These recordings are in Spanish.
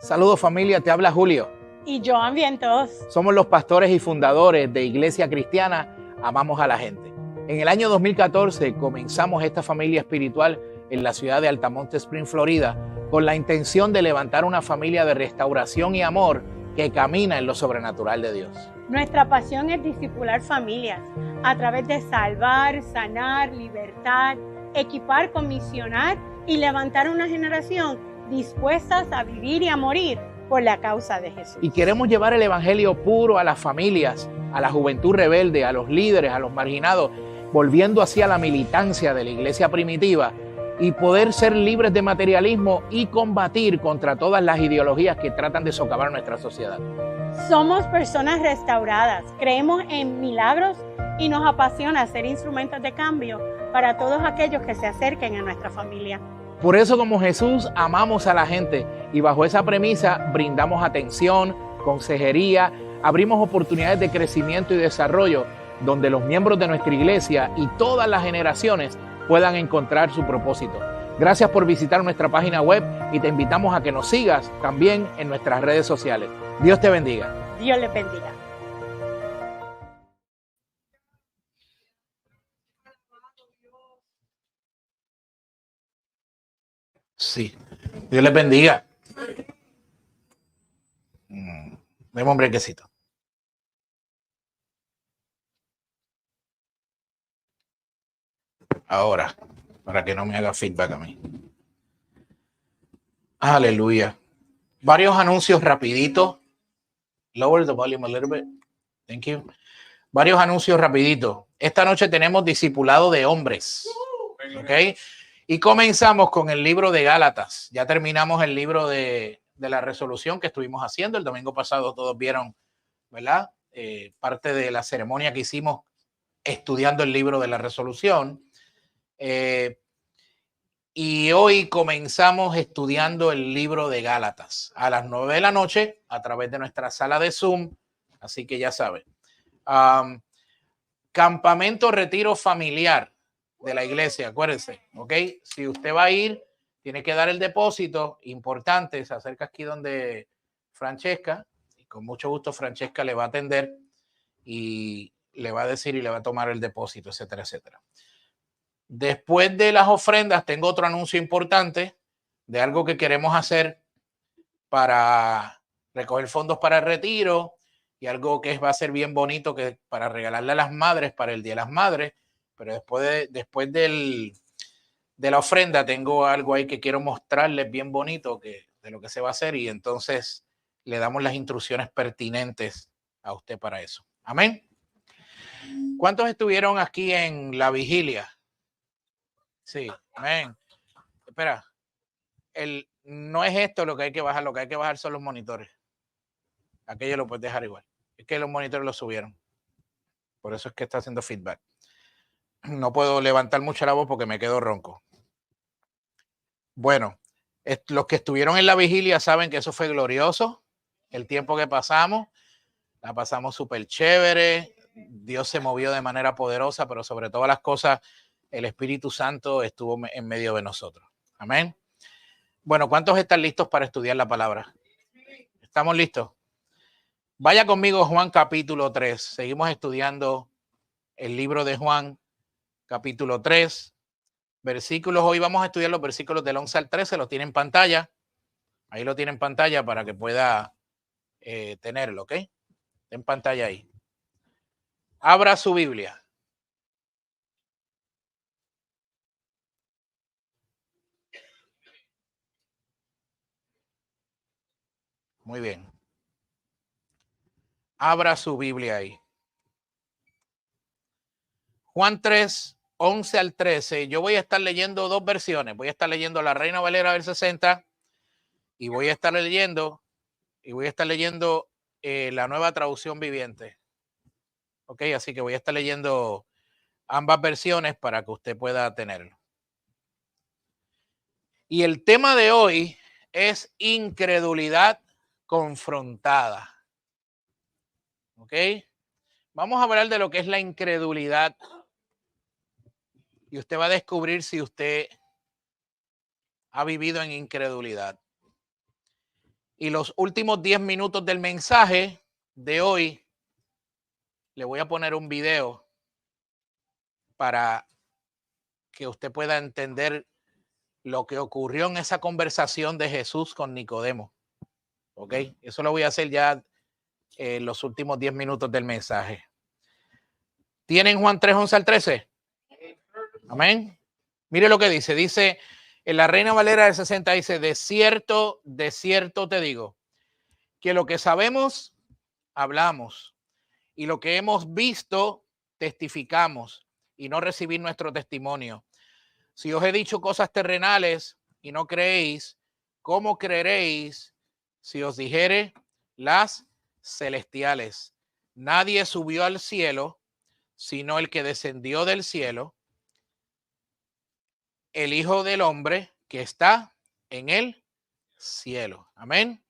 Saludos familia, te habla Julio. Y Joan Vientos. Somos los pastores y fundadores de Iglesia Cristiana Amamos a la Gente. En el año 2014 comenzamos esta familia espiritual en la ciudad de Altamonte Spring, Florida, con la intención de levantar una familia de restauración y amor que camina en lo sobrenatural de Dios. Nuestra pasión es discipular familias a través de salvar, sanar, libertar, equipar, comisionar y levantar una generación dispuestas a vivir y a morir por la causa de Jesús. Y queremos llevar el evangelio puro a las familias, a la juventud rebelde, a los líderes, a los marginados, volviendo hacia la militancia de la iglesia primitiva y poder ser libres de materialismo y combatir contra todas las ideologías que tratan de socavar nuestra sociedad. Somos personas restauradas, creemos en milagros y nos apasiona ser instrumentos de cambio para todos aquellos que se acerquen a nuestra familia. Por eso, como Jesús, amamos a la gente y bajo esa premisa brindamos atención, consejería, abrimos oportunidades de crecimiento y desarrollo donde los miembros de nuestra iglesia y todas las generaciones puedan encontrar su propósito. Gracias por visitar nuestra página web y te invitamos a que nos sigas también en nuestras redes sociales. Dios te bendiga. Dios les bendiga. Sí, Dios les bendiga. Deme un brequecito. Ahora, para que no me haga feedback a mí. Aleluya. Varios anuncios rapiditos. Lower the volume a little bit. Thank you. Varios anuncios rapiditos. Esta noche tenemos discipulado de hombres. ¿Ok? Y comenzamos con el libro de Gálatas. Ya terminamos el libro de la resolución que estuvimos haciendo. El domingo pasado todos vieron, ¿verdad? Parte de la ceremonia que hicimos estudiando el libro de la resolución. Y hoy comenzamos estudiando el libro de Gálatas a las 9 de la noche a través de nuestra sala de Zoom. Así que ya saben. Campamento retiro familiar de la iglesia, acuérdense, ¿ok? Si usted va a ir, tiene que dar el depósito, importante, se acerca aquí donde Francesca, y con mucho gusto Francesca le va a atender y le va a decir y le va a tomar el depósito, etcétera, etcétera. Después de las ofrendas, tengo otro anuncio importante de algo que queremos hacer para recoger fondos para el retiro y algo que va a ser bien bonito que para regalarle a las madres para el Día de las Madres. Pero después de la ofrenda tengo algo ahí que quiero mostrarles bien bonito de lo que se va a hacer y entonces le damos las instrucciones pertinentes a usted para eso. Amén. ¿Cuántos estuvieron aquí en la vigilia? Sí, amén. Espera, no es esto lo que hay que bajar son los monitores. Aquello lo puedes dejar igual. Es que los monitores lo subieron. Por eso es que está haciendo feedback. No puedo levantar mucho la voz porque me quedo ronco. Bueno, los que estuvieron en la vigilia saben que eso fue glorioso. El tiempo que pasamos, la pasamos súper chévere. Dios se movió de manera poderosa, pero sobre todas las cosas, el Espíritu Santo estuvo en medio de nosotros. Amén. Bueno, ¿cuántos están listos para estudiar la palabra? ¿Estamos listos? Vaya conmigo Juan capítulo 3. Seguimos estudiando el libro de Juan capítulo 3. Versículos, hoy vamos a estudiar los versículos del 11 al 13, lo tiene en pantalla. Ahí lo tiene en pantalla para que pueda tenerlo, ¿ok? En pantalla ahí. Abra su Biblia. Muy bien. Abra su Biblia ahí. Juan 3, 11 al 13. Yo voy a estar leyendo dos versiones. Voy a estar leyendo la Reina Valera del 60 y voy a estar leyendo la Nueva Traducción Viviente. Ok, así que voy a estar leyendo ambas versiones para que usted pueda tenerlo. Y el tema de hoy es incredulidad confrontada. ¿Ok? Vamos a hablar de lo que es la incredulidad. Y usted va a descubrir si usted ha vivido en incredulidad. Y los últimos 10 minutos del mensaje de hoy, le voy a poner un video para que usted pueda entender lo que ocurrió en esa conversación de Jesús con Nicodemo. ¿Ok? Eso lo voy a hacer ya en los últimos 10 minutos del mensaje. ¿Tienen Juan 3, 11 al 13? Amén. Mire lo que dice. Dice, en la Reina Valera del 60 dice, de cierto te digo, que lo que sabemos, hablamos, y lo que hemos visto, testificamos, y no recibir nuestro testimonio. Si os he dicho cosas terrenales y no creéis, ¿cómo creeréis si os dijere las celestiales? Nadie subió al cielo, sino el que descendió del cielo, el Hijo del Hombre que está en el cielo. Amén.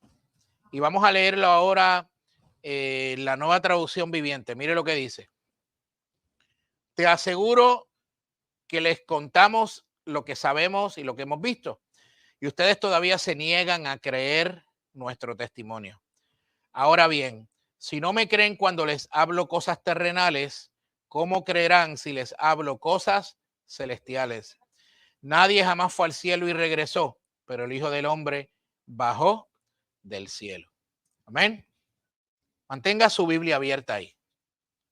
Y vamos a leerlo ahora, la Nueva Traducción Viviente. Mire lo que dice. Te aseguro que les contamos lo que sabemos y lo que hemos visto, y ustedes todavía se niegan a creer nuestro testimonio. Ahora bien, si no me creen cuando les hablo cosas terrenales, ¿cómo creerán si les hablo cosas celestiales? Nadie jamás fue al cielo y regresó, pero el Hijo del Hombre bajó del cielo. Amén. Mantenga su Biblia abierta ahí.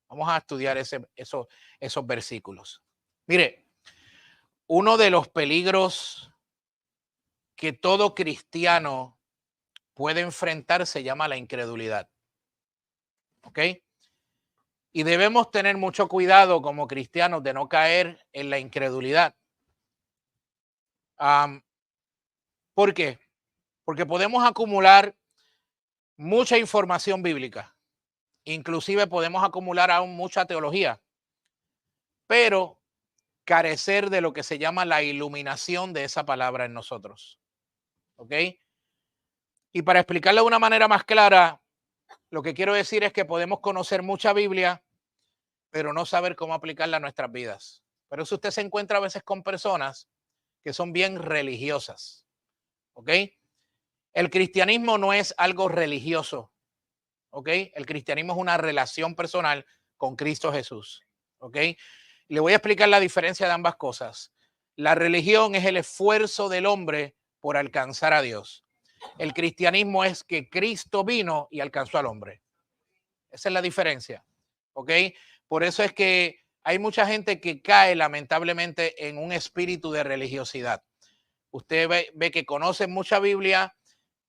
Vamos a estudiar esos versículos. Mire, uno de los peligros que todo cristiano puede enfrentar se llama la incredulidad. ¿Ok? Y debemos tener mucho cuidado como cristianos de no caer en la incredulidad. ¿Por qué? Porque podemos acumular mucha información bíblica. Inclusive podemos acumular aún mucha teología, pero carecer de lo que se llama la iluminación de esa palabra en nosotros. ¿Ok? Y para explicarlo de una manera más clara, lo que quiero decir es que podemos conocer mucha Biblia, pero no saber cómo aplicarla a nuestras vidas. Pero eso usted se encuentra a veces con personas que son bien religiosas. ¿Ok? El cristianismo no es algo religioso. ¿Ok? El cristianismo es una relación personal con Cristo Jesús. ¿Ok? Le voy a explicar la diferencia de ambas cosas. La religión es el esfuerzo del hombre por alcanzar a Dios. El cristianismo es que Cristo vino y alcanzó al hombre. Esa es la diferencia. ¿Ok? Por eso es que hay mucha gente que cae lamentablemente en un espíritu de religiosidad. Usted ve que conocen mucha Biblia,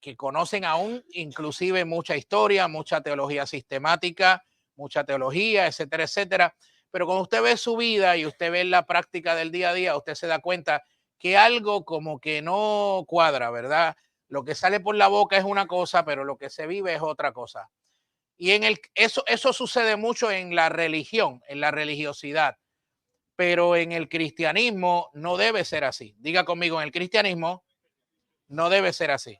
que conocen aún inclusive mucha historia, mucha teología sistemática, mucha teología, etcétera, etcétera. Pero cuando usted ve su vida y usted ve la práctica del día a día, usted se da cuenta que algo como que no cuadra, ¿verdad? Lo que sale por la boca es una cosa, pero lo que se vive es otra cosa. Y eso sucede mucho en la religión, en la religiosidad. Pero en el cristianismo no debe ser así. Diga conmigo, en el cristianismo no debe ser así.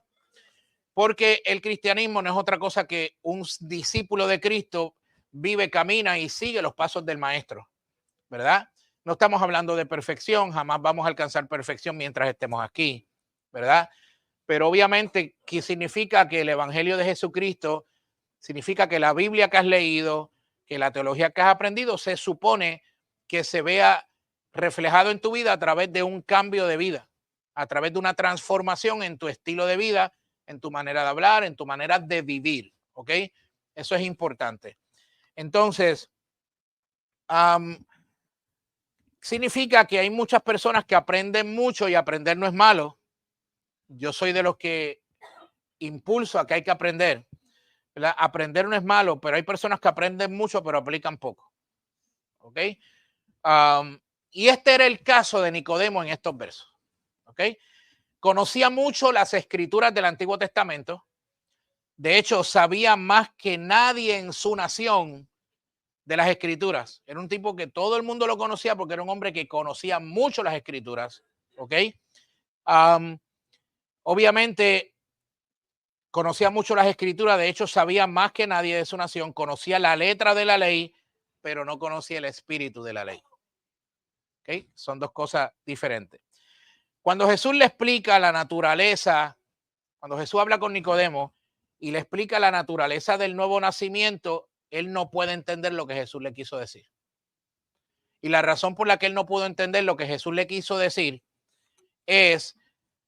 Porque el cristianismo no es otra cosa que un discípulo de Cristo vive, camina y sigue los pasos del maestro, ¿verdad? No estamos hablando de perfección, jamás vamos a alcanzar perfección mientras estemos aquí, ¿verdad? Pero obviamente, ¿qué significa? Que el evangelio de Jesucristo significa que la Biblia que has leído, que la teología que has aprendido, se supone que se vea reflejado en tu vida a través de un cambio de vida, a través de una transformación en tu estilo de vida, en tu manera de hablar, en tu manera de vivir, ¿ok? Eso es importante. Entonces, significa que hay muchas personas que aprenden mucho y aprender no es malo. Yo soy de los que impulso a que hay que aprender, ¿verdad? Aprender no es malo, pero hay personas que aprenden mucho pero aplican poco, ¿ok? Y este era el caso de Nicodemo en estos versos, ¿ok? Conocía mucho las escrituras del Antiguo Testamento. De hecho, sabía más que nadie en su nación de las escrituras. Era un tipo que todo el mundo lo conocía porque era un hombre que conocía mucho las escrituras. ¿Ok? Obviamente, conocía mucho las escrituras. De hecho, sabía más que nadie de su nación. Conocía la letra de la ley, pero no conocía el espíritu de la ley. ¿Ok? Son dos cosas diferentes. Cuando Jesús le explica la naturaleza, cuando Jesús habla con Nicodemo, y le explica la naturaleza del nuevo nacimiento, él no puede entender lo que Jesús le quiso decir. Y la razón por la que él no pudo entender lo que Jesús le quiso decir es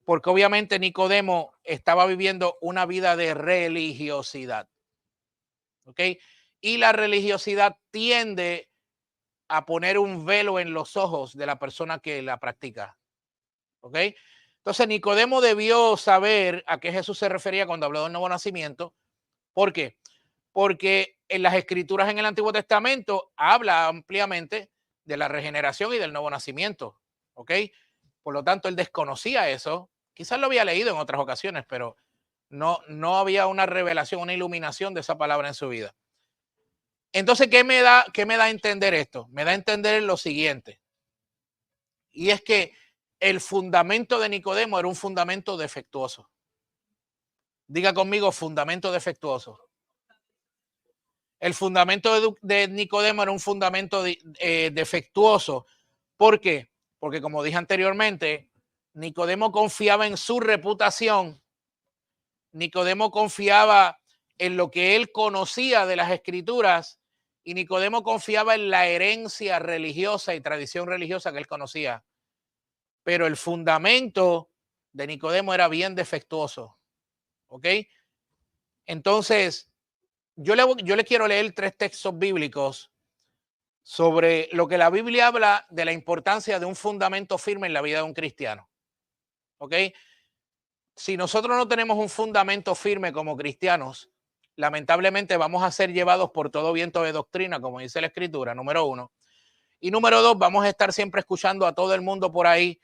porque obviamente Nicodemo estaba viviendo una vida de religiosidad. ¿Ok? Y la religiosidad tiende a poner un velo en los ojos de la persona que la practica. ¿Ok? Entonces Nicodemo debió saber a qué Jesús se refería cuando habló del nuevo nacimiento. ¿Por qué? Porque en las escrituras en el Antiguo Testamento habla ampliamente de la regeneración y del nuevo nacimiento. ¿Ok? Por lo tanto, él desconocía eso. Quizás lo había leído en otras ocasiones, pero no había una revelación, una iluminación de esa palabra en su vida. Entonces, ¿qué me da a entender esto? Me da a entender lo siguiente. Y es que el fundamento de Nicodemo era un fundamento defectuoso. Diga conmigo, fundamento defectuoso. El fundamento de Nicodemo era un fundamento defectuoso. ¿Por qué? Porque como dije anteriormente, Nicodemo confiaba en su reputación. Nicodemo confiaba en lo que él conocía de las escrituras y Nicodemo confiaba en la herencia religiosa y tradición religiosa que él conocía. Pero el fundamento de Nicodemo era bien defectuoso. ¿Ok? Entonces, yo le quiero leer 3 textos bíblicos sobre lo que la Biblia habla de la importancia de un fundamento firme en la vida de un cristiano. ¿Ok? Si nosotros no tenemos un fundamento firme como cristianos, lamentablemente vamos a ser llevados por todo viento de doctrina, como dice la Escritura, número 1. Y número 2, vamos a estar siempre escuchando a todo el mundo por ahí.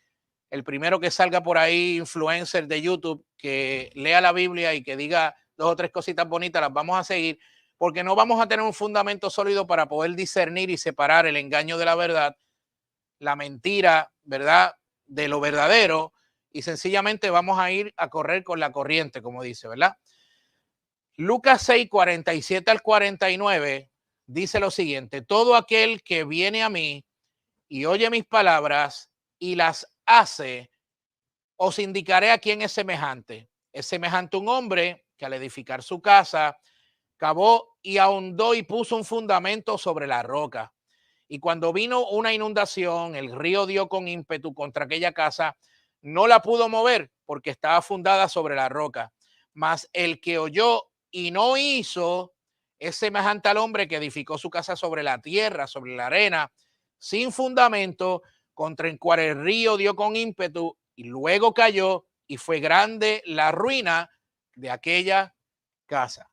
El primero que salga por ahí, influencer de YouTube, que lea la Biblia y que diga 2 o 3 cositas bonitas, las vamos a seguir, porque no vamos a tener un fundamento sólido para poder discernir y separar el engaño de la verdad, la mentira, ¿verdad?, de lo verdadero, y sencillamente vamos a ir a correr con la corriente, como dice, ¿verdad? Lucas 6, 47 al 49 dice lo siguiente: todo aquel que viene a mí y oye mis palabras y las hace, os indicaré a quién es semejante. Es semejante a un hombre que al edificar su casa, cavó y ahondó y puso un fundamento sobre la roca. Y cuando vino una inundación, el río dio con ímpetu contra aquella casa, no la pudo mover porque estaba fundada sobre la roca. Mas el que oyó y no hizo es semejante al hombre que edificó su casa sobre la tierra, sobre la arena, sin fundamento, contra el cual el río dio con ímpetu y luego cayó, y fue grande la ruina de aquella casa.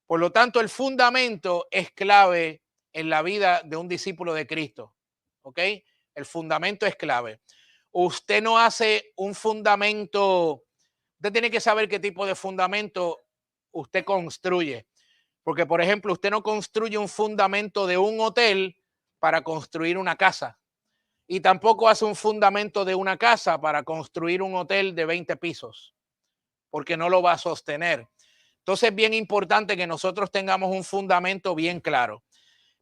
Por lo tanto, el fundamento es clave en la vida de un discípulo de Cristo. ¿Ok? El fundamento es clave. Usted no hace un fundamento, usted tiene que saber qué tipo de fundamento usted construye. Porque, por ejemplo, usted no construye un fundamento de un hotel para construir una casa. Y tampoco hace un fundamento de una casa para construir un hotel de 20 pisos, porque no lo va a sostener. Entonces es bien importante que nosotros tengamos un fundamento bien claro.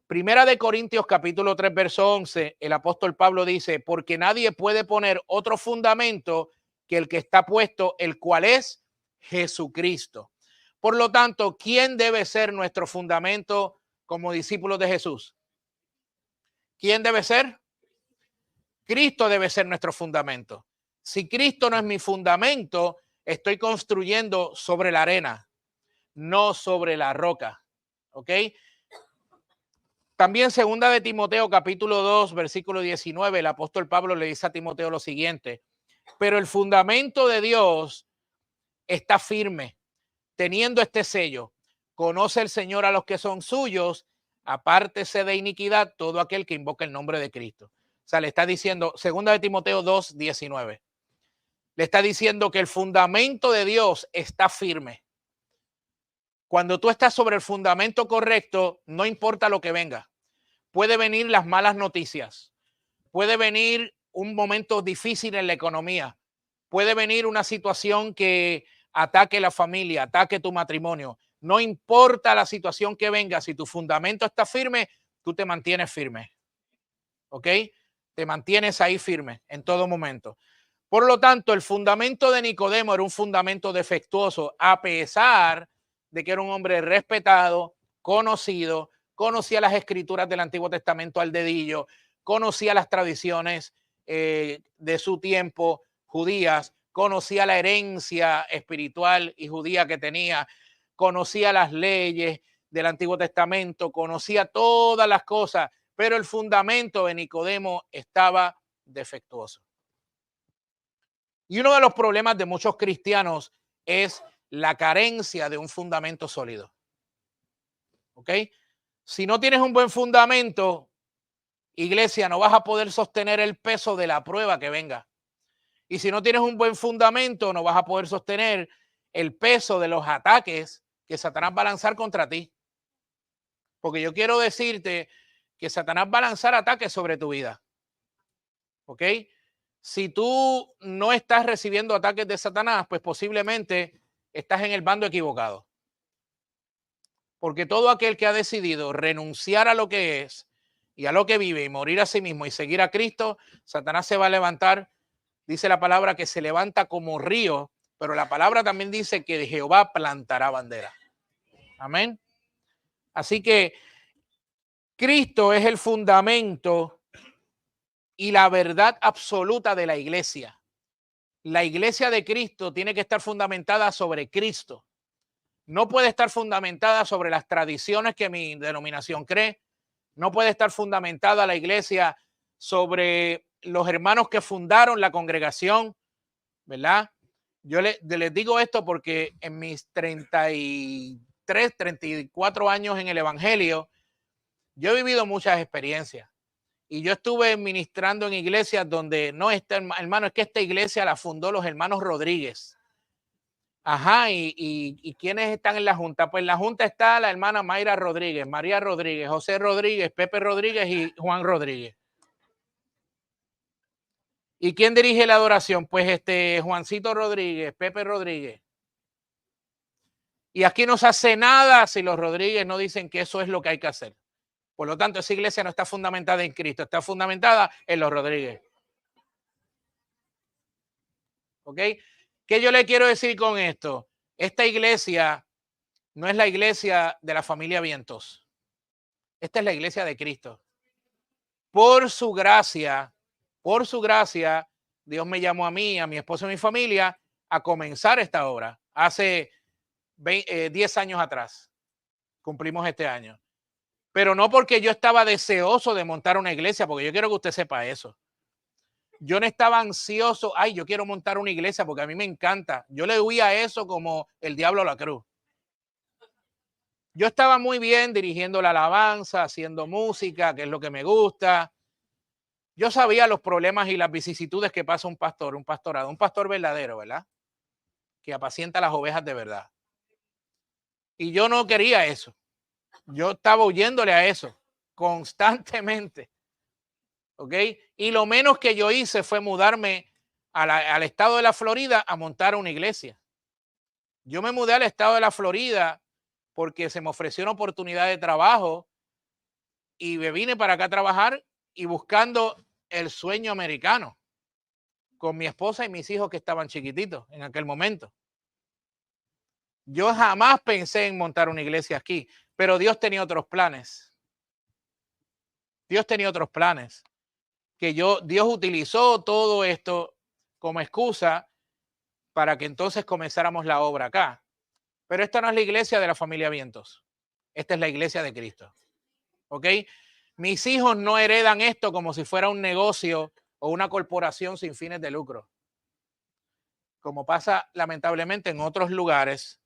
Primera de Corintios capítulo 3 verso 11, el apóstol Pablo dice: porque nadie puede poner otro fundamento que el que está puesto, el cual es Jesucristo. Por lo tanto, ¿quién debe ser nuestro fundamento como discípulos de Jesús? ¿Quién debe ser? Cristo debe ser nuestro fundamento. Si Cristo no es mi fundamento, estoy construyendo sobre la arena, no sobre la roca. ¿Ok? También segunda de Timoteo capítulo 2 versículo 19, el apóstol Pablo le dice a Timoteo lo siguiente: pero el fundamento de Dios está firme, teniendo este sello: conoce el Señor a los que son suyos, apártese de iniquidad todo aquel que invoca el nombre de Cristo. O sea, le está diciendo, segunda de Timoteo 2, 19, le está diciendo que el fundamento de Dios está firme. Cuando tú estás sobre el fundamento correcto, no importa lo que venga. Puede venir las malas noticias, puede venir un momento difícil en la economía, puede venir una situación que ataque la familia, ataque tu matrimonio. No importa la situación que venga, si tu fundamento está firme, tú te mantienes firme. ¿Ok? Te mantienes ahí firme en todo momento. Por lo tanto, el fundamento de Nicodemo era un fundamento defectuoso, a pesar de que era un hombre respetado, conocido, conocía las escrituras del Antiguo Testamento al dedillo, conocía las tradiciones de su tiempo judías, conocía la herencia espiritual y judía que tenía, conocía las leyes del Antiguo Testamento, conocía todas las cosas, pero el fundamento de Nicodemo estaba defectuoso. Y uno de los problemas de muchos cristianos es la carencia de un fundamento sólido. ¿Ok? Si no tienes un buen fundamento, iglesia, no vas a poder sostener el peso de la prueba que venga. Y si no tienes un buen fundamento, no vas a poder sostener el peso de los ataques que Satanás va a lanzar contra ti. Porque yo quiero decirte que Satanás va a lanzar ataques sobre tu vida. ¿Ok? Si tú no estás recibiendo ataques de Satanás, pues posiblemente estás en el bando equivocado. Porque todo aquel que ha decidido renunciar a lo que es y a lo que vive y morir a sí mismo y seguir a Cristo, Satanás se va a levantar. Dice la palabra que se levanta como río, pero la palabra también dice que Jehová plantará bandera. Amén. Así que Cristo es el fundamento y la verdad absoluta de la iglesia. La iglesia de Cristo tiene que estar fundamentada sobre Cristo. No puede estar fundamentada sobre las tradiciones que mi denominación cree. No puede estar fundamentada la iglesia sobre los hermanos que fundaron la congregación, ¿verdad? Yo les digo esto porque en mis 33, 34 años en el evangelio, yo he vivido muchas experiencias. Y yo estuve ministrando en iglesias donde no está, hermano, es que esta iglesia la fundó los hermanos Rodríguez. Ajá, ¿y quiénes están en la junta? Pues en la junta está la hermana Mayra Rodríguez, María Rodríguez, José Rodríguez, Pepe Rodríguez y Juan Rodríguez. ¿Y quién dirige la adoración? Pues Juancito Rodríguez, Pepe Rodríguez. Y aquí no se hace nada si los Rodríguez no dicen que eso es lo que hay que hacer. Por lo tanto, esa iglesia no está fundamentada en Cristo, está fundamentada en los Rodríguez. ¿Ok? ¿Qué yo le quiero decir con esto? Esta iglesia no es la iglesia de la familia Vientos. Esta es la iglesia de Cristo. Por su gracia, Dios me llamó a mí, a mi esposo y a mi familia a comenzar esta obra. Hace 10 años atrás. Cumplimos este año. Pero no porque yo estaba deseoso de montar una iglesia, porque yo quiero que usted sepa eso. Yo no estaba ansioso, ay, yo quiero montar una iglesia porque a mí me encanta. Yo le huía a eso como el diablo a la cruz. Yo estaba muy bien dirigiendo la alabanza, haciendo música, que es lo que me gusta. Yo sabía los problemas y las vicisitudes que pasa un pastor, un pastorado, un pastor verdadero, ¿verdad? Que apacienta las ovejas de verdad. Y yo no quería eso. Yo estaba huyéndole a eso constantemente. ¿Ok? Y lo menos que yo hice fue mudarme al estado de la Florida a montar una iglesia. Yo me mudé al estado de la Florida porque se me ofreció una oportunidad de trabajo y me vine para acá a trabajar y buscando el sueño americano con mi esposa y mis hijos que estaban chiquititos en aquel momento. Yo jamás pensé en montar una iglesia aquí, pero Dios tenía otros planes. Dios tenía otros planes. Dios utilizó todo esto como excusa para que entonces comenzáramos la obra acá. Pero esta no es la iglesia de la familia Vientos. Esta es la iglesia de Cristo. ¿Ok? Mis hijos no heredan esto como si fuera un negocio o una corporación sin fines de lucro. Como pasa lamentablemente en otros lugares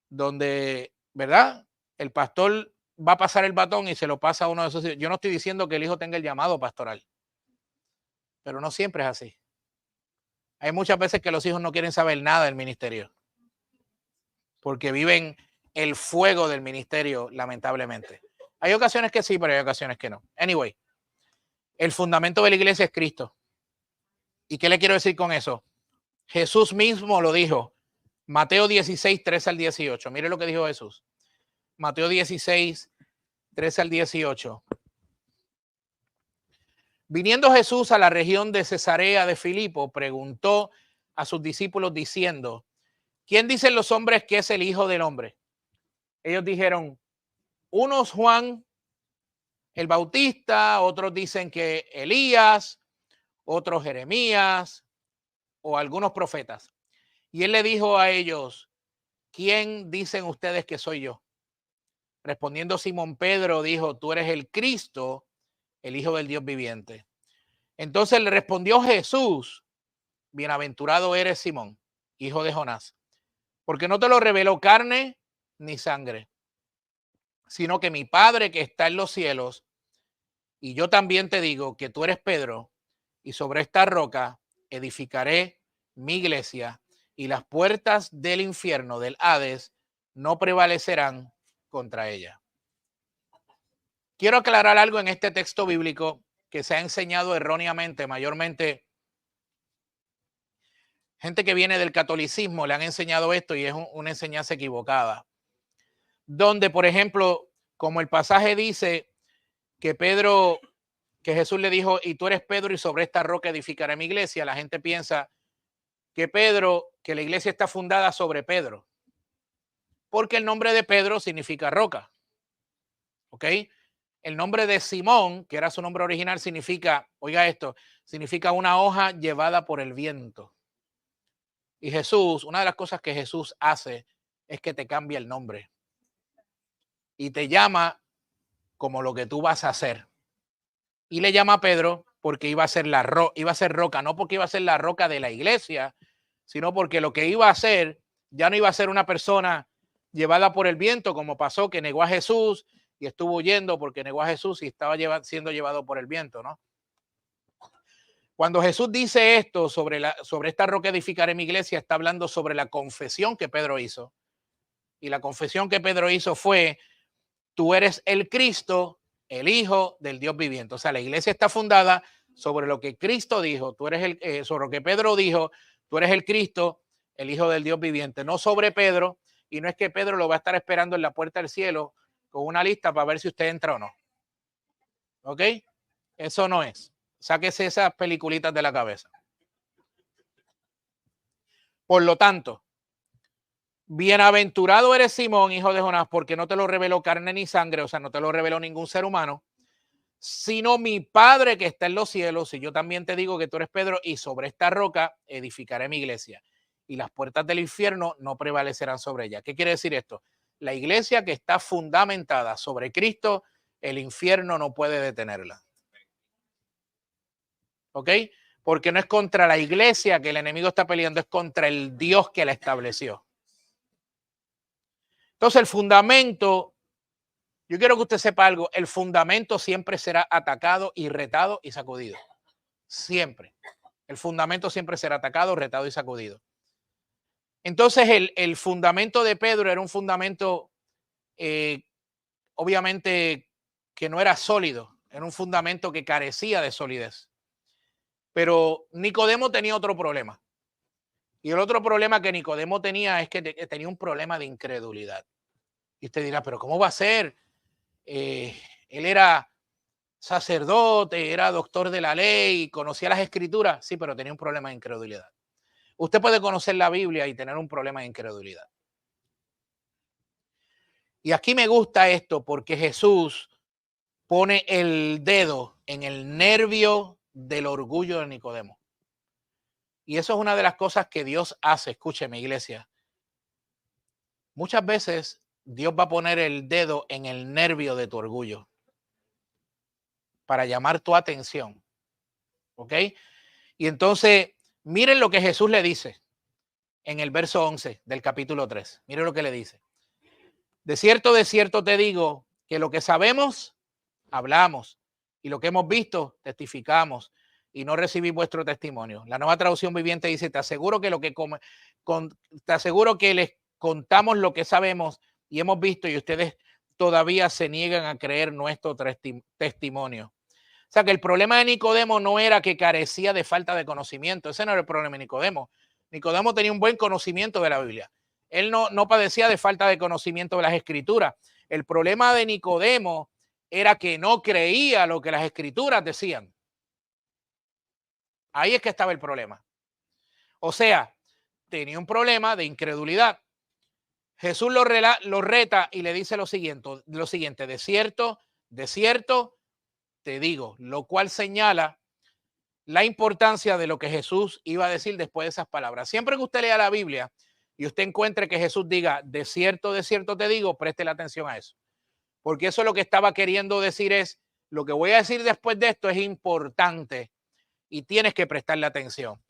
donde, ¿verdad? El pastor va a pasar el batón y se lo pasa a uno de esos hijos. Yo no estoy diciendo que el hijo tenga el llamado pastoral, pero no siempre es así. Hay muchas veces que los hijos no quieren saber nada del ministerio porque viven el fuego del ministerio, lamentablemente. Hay ocasiones que sí, pero hay ocasiones que no. Anyway, el fundamento de la iglesia es Cristo. ¿Y qué le quiero decir con eso? Jesús mismo lo dijo. Mateo 16, 13 al 18. Mire lo que dijo Jesús. Mateo 16, 13 al 18. Viniendo Jesús a la región de Cesarea de Filipo, preguntó a sus discípulos diciendo: ¿quién dicen los hombres que es el Hijo del Hombre? ellos dijeron, unos Juan el Bautista, otros dicen que Elías, otros Jeremías o algunos profetas. Y él le dijo a ellos, ¿quién dicen ustedes que soy yo? Respondiendo Simón Pedro dijo, tú eres el Cristo, el Hijo del Dios viviente. Entonces le respondió Jesús, bienaventurado eres Simón, hijo de Jonás, porque no te lo reveló carne ni sangre, sino que mi Padre que está en los cielos. Y yo también te digo que tú eres Pedro, y sobre esta roca edificaré mi iglesia, y las puertas del infierno, del Hades, no prevalecerán contra ella. Quiero aclarar algo en este texto bíblico que se ha enseñado erróneamente, mayormente gente que viene del catolicismo le han enseñado esto y es una enseñanza equivocada. Donde, por ejemplo, como el pasaje dice que Jesús le dijo, y tú eres Pedro y sobre esta roca edificaré mi iglesia, la gente piensa que la iglesia está fundada sobre Pedro, porque el nombre de Pedro significa roca. ¿Ok? El nombre de Simón, que era su nombre original, significa, oiga esto, significa una hoja llevada por el viento. Y Jesús, una de las cosas que Jesús hace es que te cambia el nombre y te llama como lo que tú vas a hacer. Y le llama a Pedro porque iba a ser roca, no porque iba a ser la roca de la iglesia, sino porque lo que iba a hacer ya no iba a ser una persona llevada por el viento, como pasó que negó a Jesús y estuvo huyendo porque negó a Jesús y estaba siendo llevado por el viento, ¿no? Cuando Jesús dice esto sobre esta roca edificaré mi iglesia, está hablando sobre la confesión que Pedro hizo. Y la confesión que Pedro hizo fue, tú eres el Cristo, el Hijo del Dios viviente. O sea, la iglesia está fundada sobre lo que Cristo dijo, sobre lo que Pedro dijo, tú eres el Cristo, el Hijo del Dios viviente, no sobre Pedro, y no es que Pedro lo va a estar esperando en la puerta del cielo con una lista para ver si usted entra o no. ¿Ok? Eso no es. Sáquese esas peliculitas de la cabeza. Por lo tanto, bienaventurado eres Simón, hijo de Jonás, porque no te lo reveló carne ni sangre, o sea, no te lo reveló ningún ser humano, sino mi Padre que está en los cielos. Y yo también te digo que tú eres Pedro, y sobre esta roca edificaré mi iglesia, y las puertas del infierno no prevalecerán sobre ella. ¿Qué quiere decir esto? La iglesia que está fundamentada sobre Cristo, el infierno no puede detenerla. ¿Ok? Porque no es contra la iglesia que el enemigo está peleando, es contra el Dios que la estableció. Entonces el fundamento, yo quiero que usted sepa algo, el fundamento siempre será atacado y retado y sacudido. Siempre. El fundamento siempre será atacado, retado y sacudido. Entonces el fundamento de Pedro era un fundamento obviamente que no era sólido, era un fundamento que carecía de solidez. Pero Nicodemo tenía otro problema. Y el otro problema que Nicodemo tenía es que tenía un problema de incredulidad. Y usted dirá, pero ¿cómo va a ser? Él era sacerdote, era doctor de la ley, conocía las escrituras. Sí, pero tenía un problema de incredulidad. Usted puede conocer la Biblia y tener un problema de incredulidad. Y aquí me gusta esto porque Jesús pone el dedo en el nervio del orgullo de Nicodemo. Y eso es una de las cosas que Dios hace. Escúcheme, iglesia. Muchas veces Dios va a poner el dedo en el nervio de tu orgullo para llamar tu atención. ¿Ok? Y entonces, miren lo que Jesús le dice en el verso 11 del capítulo 3. Miren lo que le dice. De cierto te digo que lo que sabemos, hablamos, y lo que hemos visto, testificamos, y no recibí vuestro testimonio. La Nueva Traducción Viviente dice, te aseguro que les contamos lo que sabemos y hemos visto, y ustedes todavía se niegan a creer nuestro testimonio. O sea que el problema de Nicodemo no era que carecía de falta de conocimiento. Ese no era el problema de Nicodemo. Nicodemo tenía un buen conocimiento de la Biblia. Él no padecía de falta de conocimiento de las escrituras. El problema de Nicodemo era que no creía lo que las escrituras decían. Ahí es que estaba el problema. O sea, tenía un problema de incredulidad. Jesús lo reta y le dice lo siguiente, de cierto te digo, lo cual señala la importancia de lo que Jesús iba a decir después de esas palabras. Siempre que usted lea la Biblia y usted encuentre que Jesús diga, de cierto te digo, preste la atención a eso. Porque eso es lo que estaba queriendo decir es, lo que voy a decir después de esto es importante y tienes que prestarle atención.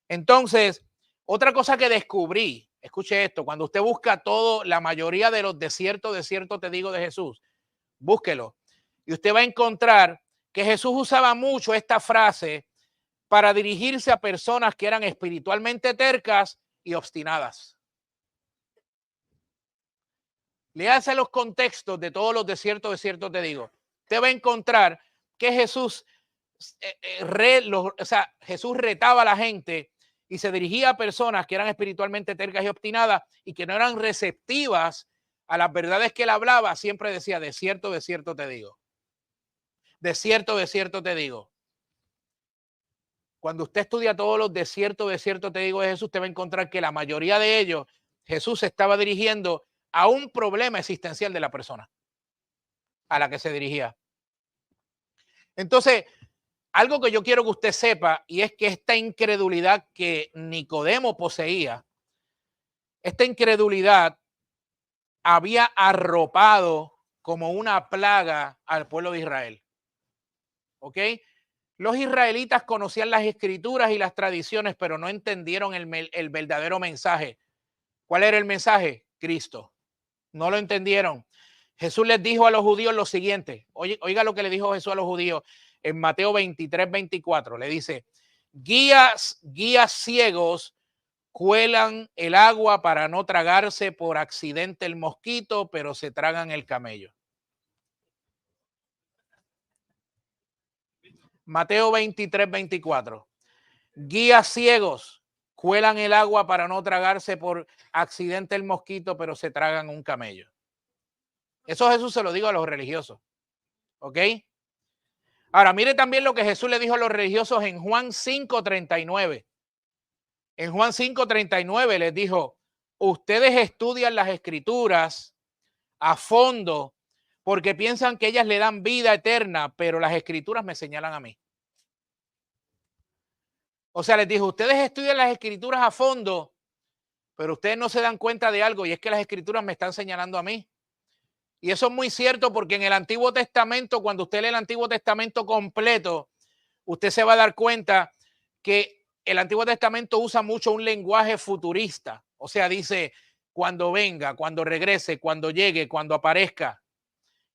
Entonces, otra cosa que descubrí, escuche esto, cuando usted busca la mayoría de los de cierto te digo de Jesús, búsquelo. Y usted va a encontrar que Jesús usaba mucho esta frase para dirigirse a personas que eran espiritualmente tercas y obstinadas. Léase los contextos de todos los de cierto te digo. Usted va a encontrar que Jesús, Jesús retaba a la gente y se dirigía a personas que eran espiritualmente tercas y obstinadas y que no eran receptivas a las verdades que él hablaba. Siempre decía, de cierto te digo. De cierto te digo. Cuando usted estudia todos los de cierto te digo de Jesús, usted va a encontrar que la mayoría de ellos, Jesús se estaba dirigiendo a un problema existencial de la persona a la que se dirigía. Entonces, algo que yo quiero que usted sepa, y es que esta incredulidad que Nicodemo poseía, esta incredulidad había arropado como una plaga al pueblo de Israel. ¿Ok? Los israelitas conocían las escrituras y las tradiciones, pero no entendieron el verdadero mensaje. ¿Cuál era el mensaje? Cristo. No lo entendieron. Jesús les dijo a los judíos lo siguiente. Oiga lo que le dijo Jesús a los judíos en Mateo 23:24. Le dice, guías ciegos cuelan el agua para no tragarse por accidente el mosquito, pero se tragan el camello. Mateo 23:24. Guías ciegos cuelan el agua para no tragarse por accidente el mosquito, pero se tragan un camello. Eso Jesús se lo dijo a los religiosos. ¿Ok? Ahora, mire también lo que Jesús le dijo a los religiosos en Juan 5:39. En Juan 5:39 les dijo, ustedes estudian las escrituras a fondo porque piensan que ellas le dan vida eterna, pero las escrituras me señalan a mí. O sea, les dijo, ustedes estudian las escrituras a fondo, pero ustedes no se dan cuenta de algo y es que las escrituras me están señalando a mí. Y eso es muy cierto porque en el Antiguo Testamento, cuando usted lee el Antiguo Testamento completo, usted se va a dar cuenta que el Antiguo Testamento usa mucho un lenguaje futurista. O sea, dice cuando venga, cuando regrese, cuando llegue, cuando aparezca.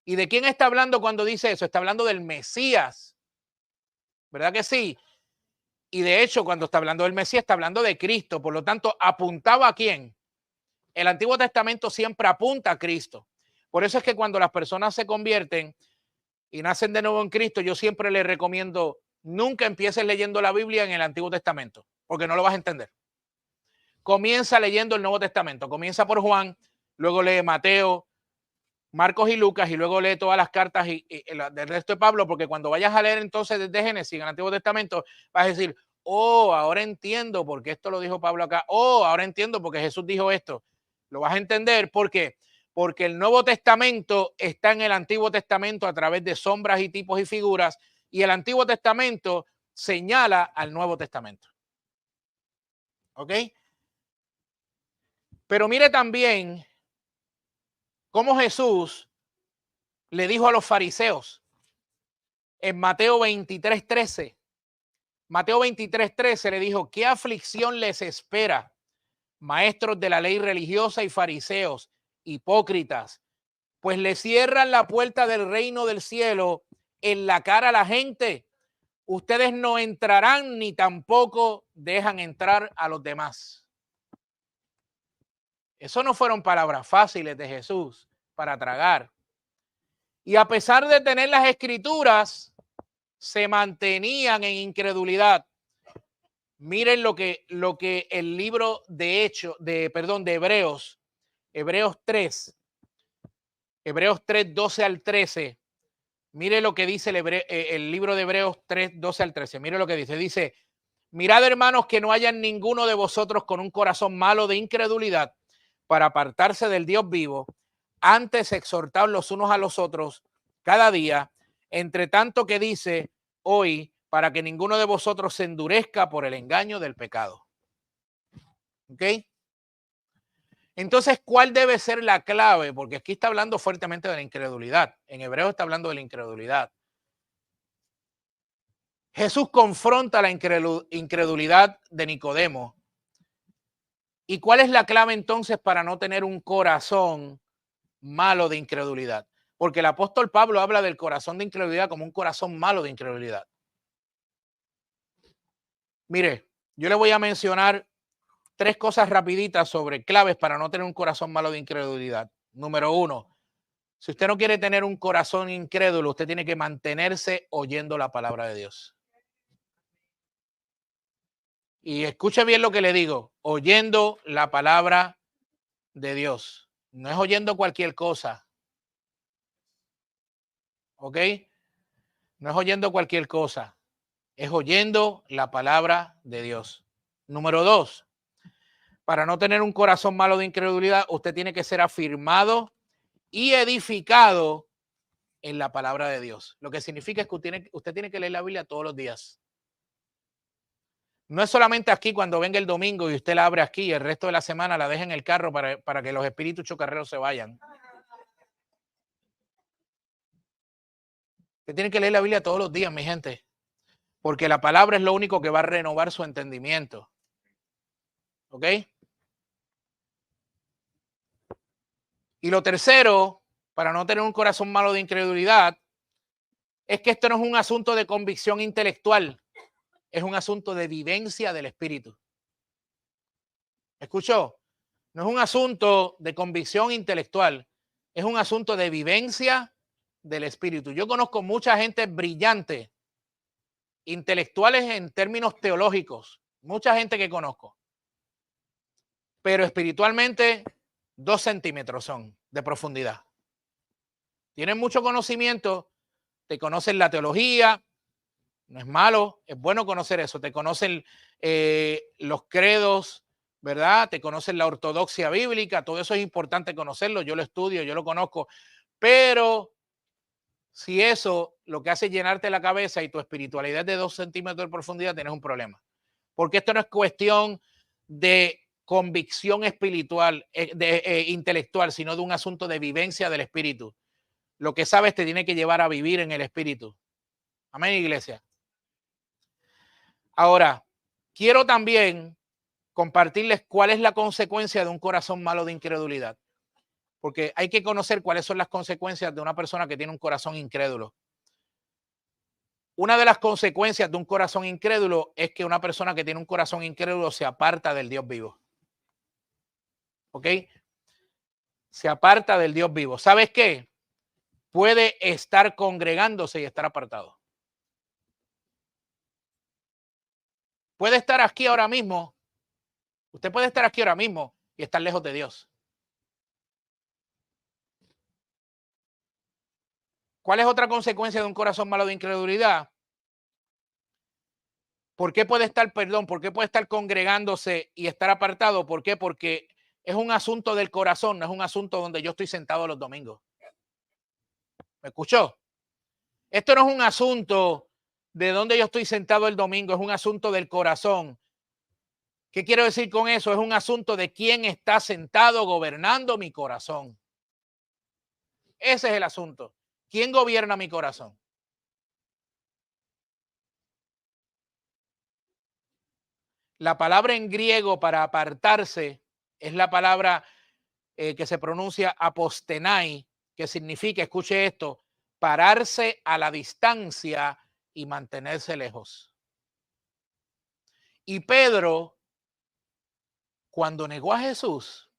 ¿Y de quién está hablando cuando dice eso? Está hablando del Mesías. ¿Verdad que sí? Y de hecho, cuando está hablando del Mesías, está hablando de Cristo. Por lo tanto, ¿apuntaba a quién? El Antiguo Testamento siempre apunta a Cristo. Por eso es que cuando las personas se convierten y nacen de nuevo en Cristo, yo siempre les recomiendo, nunca empieces leyendo la Biblia en el Antiguo Testamento, porque no lo vas a entender. Comienza leyendo el Nuevo Testamento. Comienza por Juan, luego lee Mateo, Marcos y Lucas, y luego lee todas las cartas y del resto de Pablo, porque cuando vayas a leer entonces desde Génesis en el Antiguo Testamento, vas a decir, oh, ahora entiendo por qué esto lo dijo Pablo acá, oh, ahora entiendo por qué Jesús dijo esto. Lo vas a entender, ¿por qué? Porque el Nuevo Testamento está en el Antiguo Testamento a través de sombras y tipos y figuras, y el Antiguo Testamento señala al Nuevo Testamento. ¿Ok? Pero mire también cómo Jesús le dijo a los fariseos en Mateo 23:13. Mateo 23:13 le dijo, ¿qué aflicción les espera, maestros de la ley religiosa y fariseos, hipócritas? Pues le cierran la puerta del reino del cielo en la cara a la gente. Ustedes no entrarán ni tampoco dejan entrar a los demás. Eso no fueron palabras fáciles de Jesús para tragar. Y a pesar de tener las escrituras, se mantenían en incredulidad. Miren lo que el libro de Hebreos 3, 12 al 13. Mire lo que dice el libro de Hebreos 3, 12 al 13. Mire lo que dice. Dice, mirad, hermanos, que no haya ninguno de vosotros con un corazón malo de incredulidad para apartarse del Dios vivo, antes exhortaos los unos a los otros cada día, entre tanto que dice hoy, para que ninguno de vosotros se endurezca por el engaño del pecado. ¿Ok? Entonces, ¿cuál debe ser la clave? Porque aquí está hablando fuertemente de la incredulidad. En hebreo está hablando de la incredulidad. Jesús confronta la incredulidad de Nicodemo. ¿Y cuál es la clave entonces para no tener un corazón malo de incredulidad? Porque el apóstol Pablo habla del corazón de incredulidad como un corazón malo de incredulidad. Mire, yo le voy a mencionar 3 cosas rapiditas sobre claves para no tener un corazón malo de incredulidad. Número 1, si usted no quiere tener un corazón incrédulo, usted tiene que mantenerse oyendo la palabra de Dios. Y escuche bien lo que le digo, oyendo la palabra de Dios. No es oyendo cualquier cosa. ¿Ok? No es oyendo cualquier cosa. Es oyendo la palabra de Dios. Número 2, para no tener un corazón malo de incredulidad, usted tiene que ser afirmado y edificado en la palabra de Dios. Lo que significa es que usted tiene que leer la Biblia todos los días. No es solamente aquí cuando venga el domingo y usted la abre aquí y el resto de la semana la deja en el carro para que los espíritus chocarreros se vayan. Usted tiene que leer la Biblia todos los días, mi gente, porque la palabra es lo único que va a renovar su entendimiento. ¿Ok? Y lo tercero, para no tener un corazón malo de incredulidad, es que esto no es un asunto de convicción intelectual, es un asunto de vivencia del espíritu. ¿Escuchó? No es un asunto de convicción intelectual, es un asunto de vivencia del espíritu. Yo conozco mucha gente brillante, intelectuales en términos teológicos, mucha gente que conozco, pero espiritualmente 2 centímetros son de profundidad. Tienen mucho conocimiento, te conocen la teología, no es malo, es bueno conocer eso, te conocen los credos, ¿verdad? Te conocen la ortodoxia bíblica, todo eso es importante conocerlo, yo lo estudio, yo lo conozco, pero si eso lo que hace es llenarte la cabeza y tu espiritualidad es de 2 centímetros de profundidad, tienes un problema. Porque esto no es cuestión de convicción espiritual, intelectual, sino de un asunto de vivencia del espíritu. Lo que sabes te tiene que llevar a vivir en el espíritu. Amén, iglesia. Ahora, quiero también compartirles cuál es la consecuencia de un corazón malo de incredulidad. Porque hay que conocer cuáles son las consecuencias de una persona que tiene un corazón incrédulo. Una de las consecuencias de un corazón incrédulo es que una persona que tiene un corazón incrédulo se aparta del Dios vivo. ¿Ok? Se aparta del Dios vivo. ¿Sabes qué? Puede estar congregándose y estar apartado. Puede estar aquí ahora mismo. Usted puede estar aquí ahora mismo y estar lejos de Dios. ¿Cuál es otra consecuencia de un corazón malo de incredulidad? ¿Por qué puede estar, por qué puede estar congregándose y estar apartado? ¿Por qué? Porque es un asunto del corazón, no es un asunto donde yo estoy sentado los domingos. ¿Me escuchó? Esto no es un asunto de donde yo estoy sentado el domingo, es un asunto del corazón. ¿Qué quiero decir con eso? Es un asunto de quién está sentado gobernando mi corazón. Ese es el asunto. ¿Quién gobierna mi corazón? La palabra en griego para apartarse es la palabra que se pronuncia apostenai, que significa, escuche esto, pararse a la distancia y mantenerse lejos. Y Pedro, cuando negó a Jesús,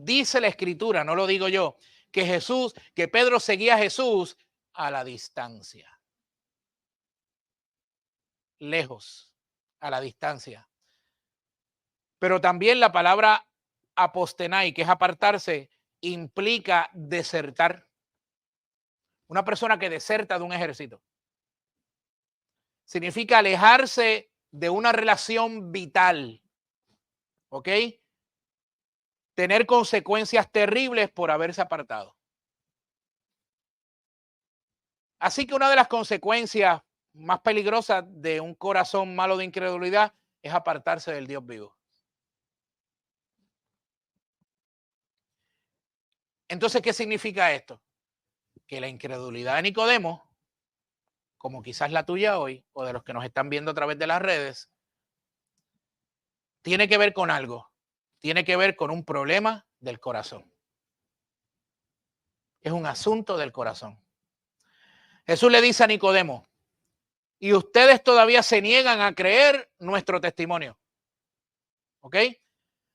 dice la escritura, no lo digo yo, que Pedro seguía a Jesús a la distancia. Lejos, a la distancia. Pero también la palabra apostenai, que es apartarse, implica desertar. Una persona que deserta de un ejército. Significa alejarse de una relación vital. ¿ok? Tener consecuencias terribles por haberse apartado. Así que una de las consecuencias más peligrosas de un corazón malo de incredulidad es apartarse del Dios vivo. Entonces, ¿qué significa esto? Que la incredulidad de Nicodemo, como quizás la tuya hoy, o de los que nos están viendo a través de las redes, tiene que ver con algo. Tiene que ver con un problema del corazón. Es un asunto del corazón. Jesús le dice a Nicodemo, y ustedes todavía se niegan a creer nuestro testimonio. ¿Ok?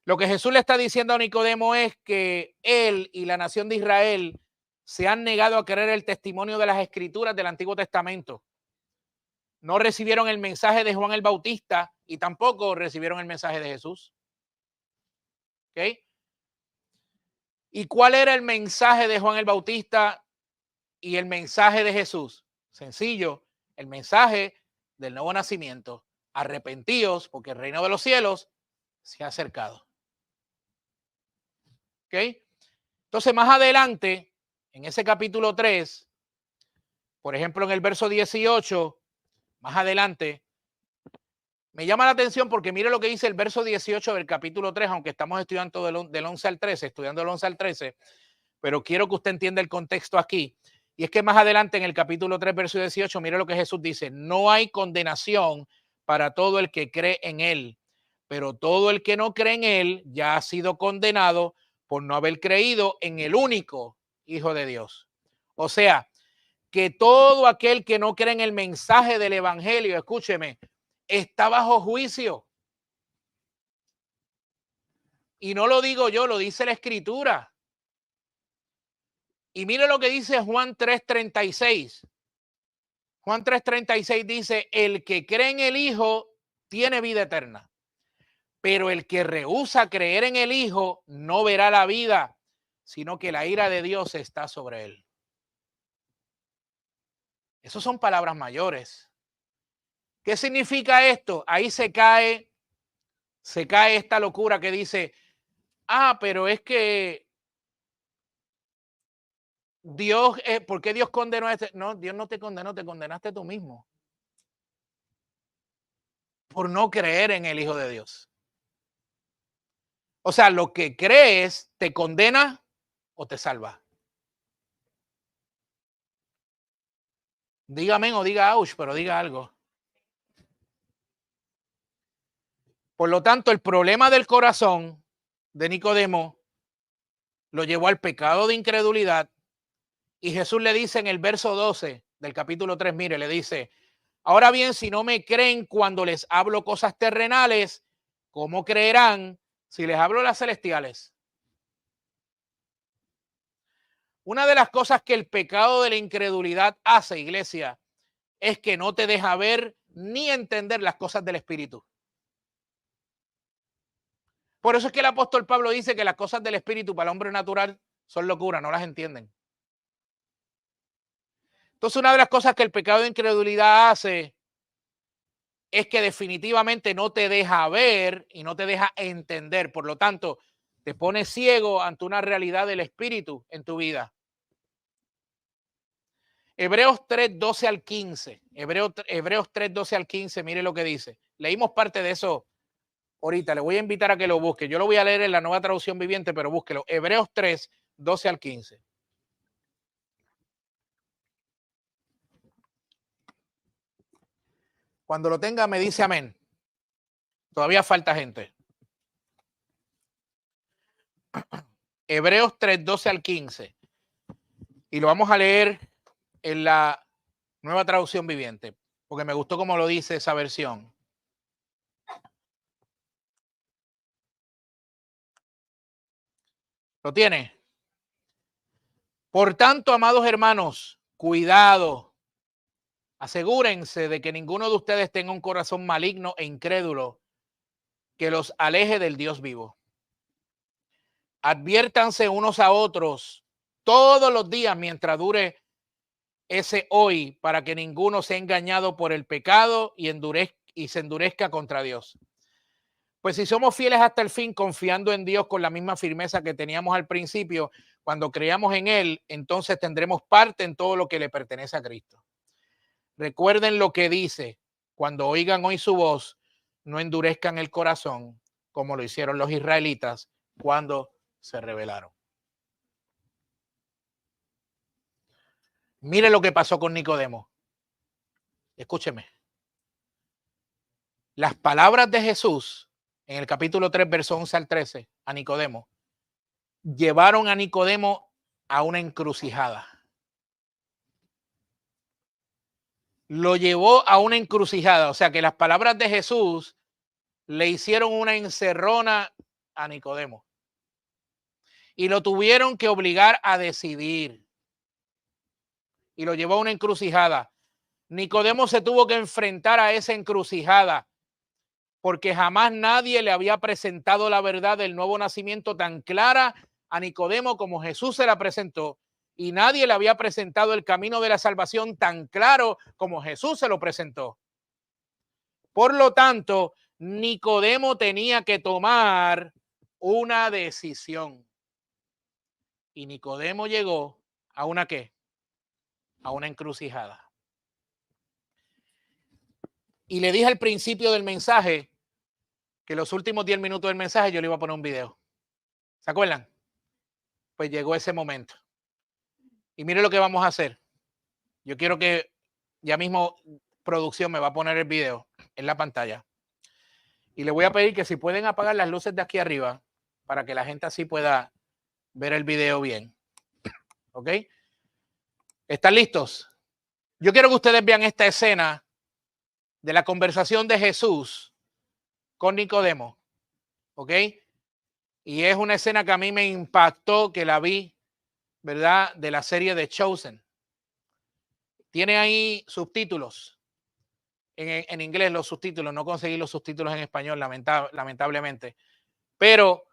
Lo que Jesús le está diciendo a Nicodemo es que él y la nación de Israel se han negado a creer el testimonio de las escrituras del Antiguo Testamento. No recibieron el mensaje de Juan el Bautista y tampoco recibieron el mensaje de Jesús. ¿Ok? ¿Y cuál era el mensaje de Juan el Bautista y el mensaje de Jesús? Sencillo, el mensaje del nuevo nacimiento. Arrepentíos porque el reino de los cielos se ha acercado. ¿Ok? Entonces, más adelante, en ese capítulo 3, por ejemplo, en el verso 18, más adelante, me llama la atención porque mire lo que dice el verso 18 del capítulo 3, aunque estamos estudiando del 11 al 13, estudiando el 11 al 13, pero quiero que usted entienda el contexto aquí. Y es que más adelante en el capítulo 3, verso 18, mire lo que Jesús dice, no hay condenación para todo el que cree en él, pero todo el que no cree en él ya ha sido condenado por no haber creído en el único Hijo de Dios. O sea, que todo aquel que no cree en el mensaje del evangelio, escúcheme, está bajo juicio. Y no lo digo yo, lo dice la Escritura. Y mire lo que dice Juan 3:36. Juan 3:36 dice, el que cree en el Hijo tiene vida eterna, pero el que rehúsa creer en el Hijo no verá la vida, sino que la ira de Dios está sobre él. Esas son palabras mayores. ¿Qué significa esto? Ahí se cae esta locura que dice, pero es que Dios, ¿por qué Dios condenó a este? No, Dios no te condenó, te condenaste tú mismo. Por no creer en el Hijo de Dios. O sea, lo que crees te condena o te salva. Dígame o diga ouch, pero diga algo. Por lo tanto, el problema del corazón de Nicodemo lo llevó al pecado de incredulidad. Y Jesús le dice en el verso 12 del capítulo 3, mire, le dice, ahora bien, si no me creen cuando les hablo cosas terrenales, ¿cómo creerán si les hablo las celestiales? Una de las cosas que el pecado de la incredulidad hace, iglesia, es que no te deja ver ni entender las cosas del Espíritu. Por eso es que el apóstol Pablo dice que las cosas del Espíritu para el hombre natural son locura, no las entienden. Entonces, una de las cosas que el pecado de incredulidad hace es que definitivamente no te deja ver y no te deja entender. Por lo tanto, te pone ciego ante una realidad del Espíritu en tu vida. Hebreos 3, 12 al 15. Hebreos 3, 12 al 15, mire lo que dice. Leímos parte de eso ahorita. Le voy a invitar a que lo busque. Yo lo voy a leer en la Nueva Traducción Viviente, pero búsquelo. Hebreos 3, 12 al 15. Cuando lo tenga, me dice amén. Todavía falta gente. Hebreos 3, 12 al 15. Y lo vamos a leer en la Nueva Traducción Viviente, porque me gustó cómo lo dice esa versión. ¿Lo tiene? Por tanto, amados hermanos, cuidado. Asegúrense de que ninguno de ustedes tenga un corazón maligno e incrédulo que los aleje del Dios vivo. Adviértanse unos a otros todos los días mientras dure ese hoy, para que ninguno sea engañado por el pecado y se endurezca contra Dios. Pues si somos fieles hasta el fin, confiando en Dios con la misma firmeza que teníamos al principio, cuando creamos en Él, entonces tendremos parte en todo lo que le pertenece a Cristo. Recuerden lo que dice: cuando oigan hoy su voz, no endurezcan el corazón, como lo hicieron los israelitas cuando se rebelaron. Mire lo que pasó con Nicodemo. Escúcheme. Las palabras de Jesús en el capítulo 3, verso 11 al 13, a Nicodemo, llevaron a Nicodemo a una encrucijada. Lo llevó a una encrucijada. O sea que las palabras de Jesús le hicieron una encerrona a Nicodemo. Y lo tuvieron que obligar a decidir. Y lo llevó a una encrucijada. Nicodemo se tuvo que enfrentar a esa encrucijada, porque jamás nadie le había presentado la verdad del nuevo nacimiento tan clara a Nicodemo como Jesús se la presentó, y nadie le había presentado el camino de la salvación tan claro como Jesús se lo presentó. Por lo tanto, Nicodemo tenía que tomar una decisión. Y Nicodemo llegó a una ¿qué? A una encrucijada. Y le dije al principio del mensaje que los últimos 10 minutos del mensaje yo le iba a poner un video. ¿Se acuerdan? Pues llegó ese momento. Y mire lo que vamos a hacer. Yo quiero que ya mismo producción me va a poner el video en la pantalla. Y le voy a pedir que si pueden apagar las luces de aquí arriba para que la gente así pueda ver el video bien. ¿Ok? ¿Están listos? Yo quiero que ustedes vean esta escena de la conversación de Jesús con Nicodemo. ¿Ok? Y es una escena que a mí me impactó, que la vi, ¿verdad? De la serie de Chosen. Tiene ahí subtítulos. En inglés los subtítulos, no conseguí los subtítulos en español, lamentablemente. Pero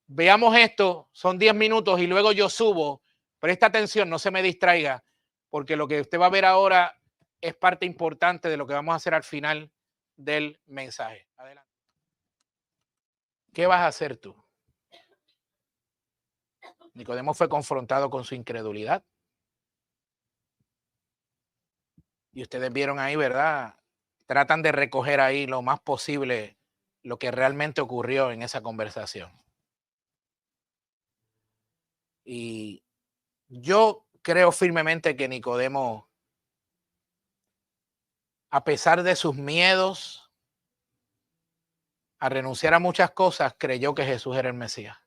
veamos esto, son 10 minutos y luego yo subo. Presta atención, no se me distraiga, porque lo que usted va a ver ahora es parte importante de lo que vamos a hacer al final del mensaje. Adelante. ¿Qué vas a hacer tú? Nicodemo fue confrontado con su incredulidad. Y ustedes vieron ahí, ¿verdad? Tratan de recoger ahí lo más posible lo que realmente ocurrió en esa conversación. Y yo creo firmemente que Nicodemo, a pesar de sus miedos a renunciar a muchas cosas, creyó que Jesús era el Mesías.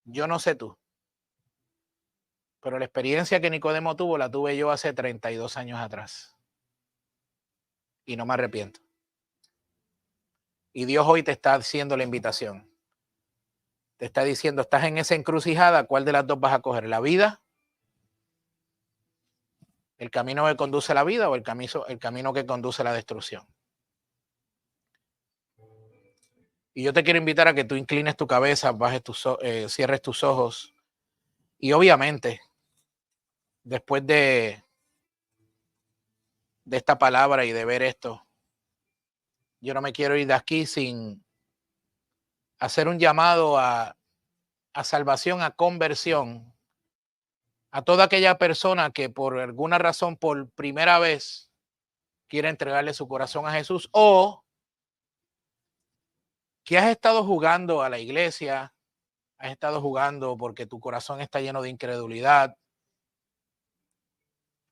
Yo no sé tú, pero la experiencia que Nicodemo tuvo la tuve yo hace 32 años atrás. Y no me arrepiento. Y Dios hoy te está haciendo la invitación. Te está diciendo, estás en esa encrucijada, ¿cuál de las dos vas a coger? ¿La vida? ¿El camino que conduce a la vida o el camino que conduce a la destrucción? Y yo te quiero invitar a que tú inclines tu cabeza, cierres tus ojos. Y obviamente, después de esta palabra y de ver esto, yo no me quiero ir de aquí sin hacer un llamado a salvación, a conversión, a toda aquella persona que por alguna razón, por primera vez, quiere entregarle su corazón a Jesús, o que has estado jugando a la iglesia, has estado jugando porque tu corazón está lleno de incredulidad,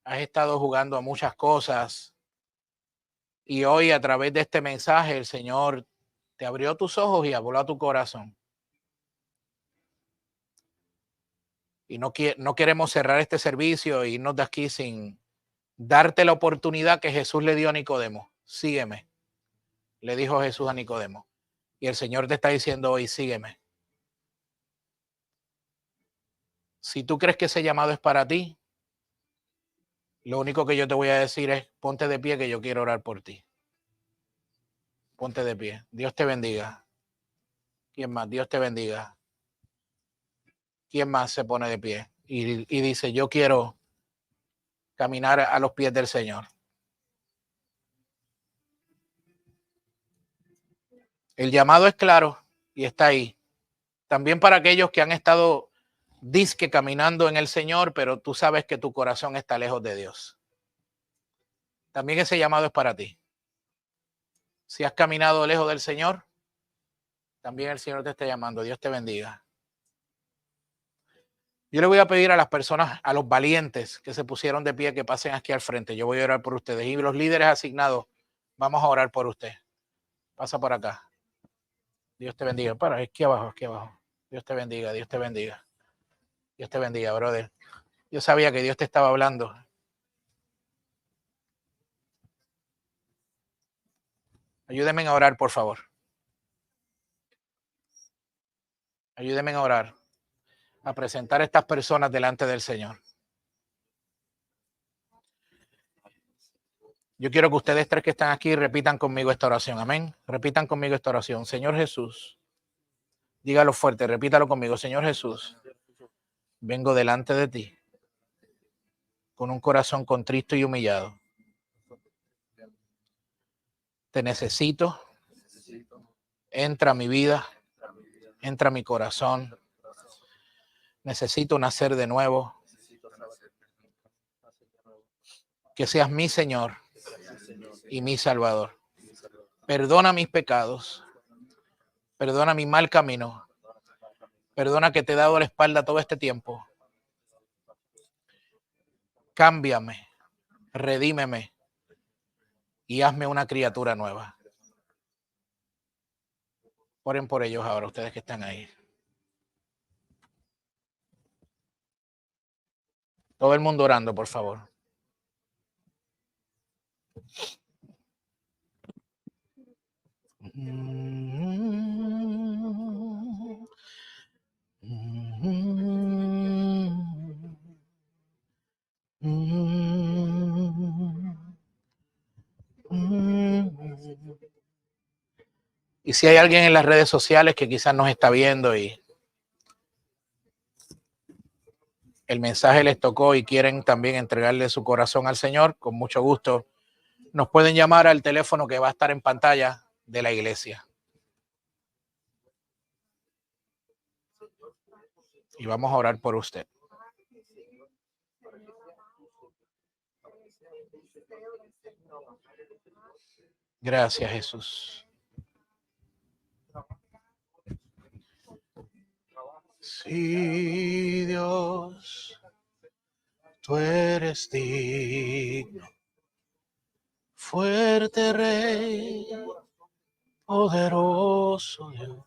has estado jugando a muchas cosas, y hoy a través de este mensaje el Señor te abrió tus ojos y habló a tu corazón. Y no queremos cerrar este servicio e irnos de aquí sin darte la oportunidad que Jesús le dio a Nicodemo. Sígueme, le dijo Jesús a Nicodemo. Y el Señor te está diciendo hoy, sígueme. Si tú crees que ese llamado es para ti, lo único que yo te voy a decir es, ponte de pie que yo quiero orar por ti. Ponte de pie. Dios te bendiga. ¿Quién más? Dios te bendiga. ¿Quién más se pone de pie y dice, yo quiero caminar a los pies del Señor? El llamado es claro y está ahí. También para aquellos que han estado disque caminando en el Señor, pero tú sabes que tu corazón está lejos de Dios. También ese llamado es para ti. Si has caminado lejos del Señor, también el Señor te está llamando. Dios te bendiga. Yo le voy a pedir a las personas, a los valientes que se pusieron de pie, que pasen aquí al frente. Yo voy a orar por ustedes. Y los líderes asignados, vamos a orar por usted. Pasa por acá. Dios te bendiga. Para, aquí abajo, aquí abajo. Dios te bendiga, Dios te bendiga. Dios te bendiga, brother. Yo sabía que Dios te estaba hablando. Ayúdenme a orar, por favor. Ayúdenme a orar, a presentar a estas personas delante del Señor. Yo quiero que ustedes tres que están aquí repitan conmigo esta oración. Amén. Repitan conmigo esta oración. Señor Jesús, dígalo fuerte, repítalo conmigo. Señor Jesús, vengo delante de ti con un corazón contristo y humillado. Te necesito. Entra a mi vida. Entra a mi corazón. Necesito nacer de nuevo. Que seas mi Señor y mi Salvador. Perdona mis pecados. Perdona mi mal camino. Perdona que te he dado la espalda todo este tiempo. Cámbiame, redímeme y hazme una criatura nueva. Oren por ellos ahora, ustedes que están ahí. Todo el mundo orando, por favor. Y si hay alguien en las redes sociales que quizás nos está viendo y el mensaje les tocó y quieren también entregarle su corazón al Señor, con mucho gusto nos pueden llamar al teléfono que va a estar en pantalla de la iglesia. Y vamos a orar por usted. Gracias, Jesús. Sí, Dios, tú eres digno, fuerte Rey, poderoso Dios.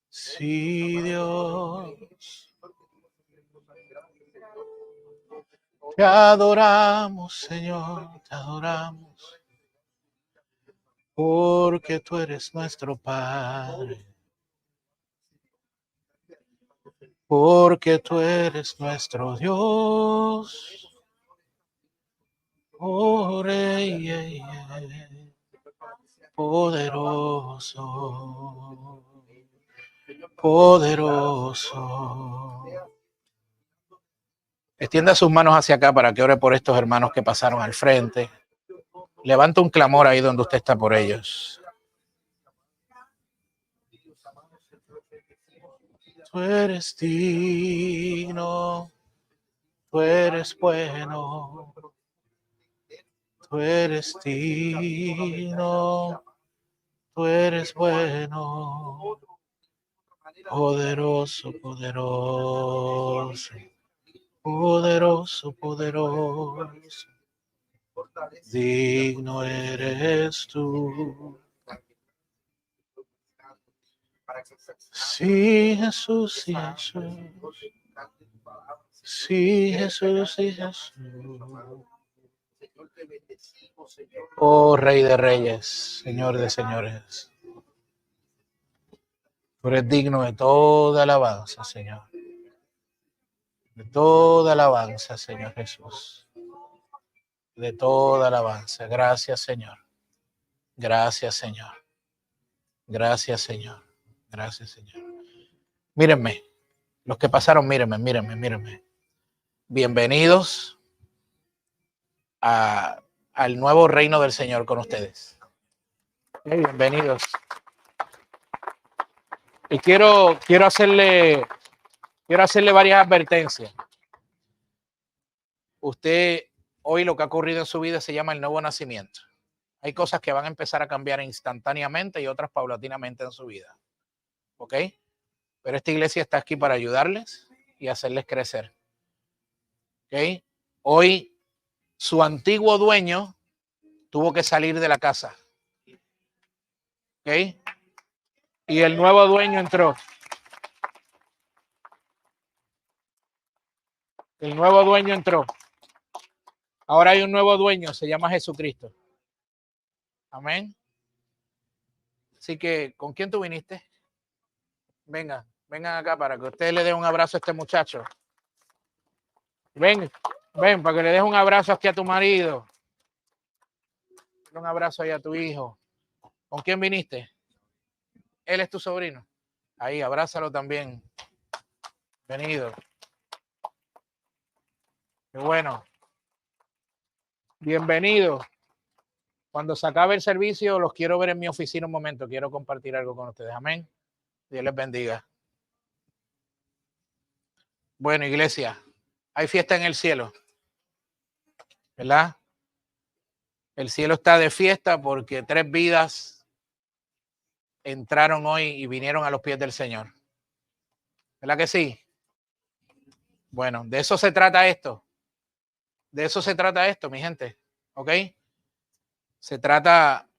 Sí, Dios, te adoramos, Señor, te adoramos, porque tú eres nuestro Padre. Porque tú eres nuestro Dios, oh Rey, poderoso, poderoso. Extienda sus manos hacia acá para que ore por estos hermanos que pasaron al frente. Levanta un clamor ahí donde usted está por ellos. Tú eres digno, tú eres bueno, tú eres digno, tú eres bueno, poderoso, poderoso, poderoso, poderoso, digno eres tú. Sí, Jesús, sí, Jesús. Sí, Jesús, sí, Jesús. Oh, Rey de Reyes, Señor de Señores. Tú eres digno de toda alabanza, Señor. De toda alabanza, Señor Jesús. De toda alabanza. Gracias, Señor. Gracias, Señor. Gracias, Señor. Gracias, Señor. Mírenme. Los que pasaron, mírenme, mírenme, mírenme. Bienvenidos al nuevo reino del Señor con ustedes. Bienvenidos. Y quiero hacerle varias advertencias. Usted, hoy lo que ha ocurrido en su vida se llama el nuevo nacimiento. Hay cosas que van a empezar a cambiar instantáneamente y otras paulatinamente en su vida. ¿Ok? Pero esta iglesia está aquí para ayudarles y hacerles crecer. ¿Ok? Hoy su antiguo dueño tuvo que salir de la casa. ¿Ok? Y el nuevo dueño entró. El nuevo dueño entró. Ahora hay un nuevo dueño, se llama Jesucristo. Amén. Así que, ¿con quién tú viniste? Vengan acá para que usted le dé un abrazo a este muchacho. Ven para que le des un abrazo aquí a tu marido. Un abrazo ahí a tu hijo. ¿Con quién viniste? Él es tu sobrino. Ahí, abrázalo también. Bienvenido. Qué bueno. Bienvenido. Cuando se acabe el servicio, los quiero ver en mi oficina un momento. Quiero compartir algo con ustedes. Amén. Dios les bendiga. Bueno, iglesia, hay fiesta en el cielo. ¿Verdad? El cielo está de fiesta porque 3 vidas entraron hoy y vinieron a los pies del Señor. ¿Verdad que sí? Bueno, de eso se trata esto. De eso se trata esto, mi gente. ¿Ok? Se trata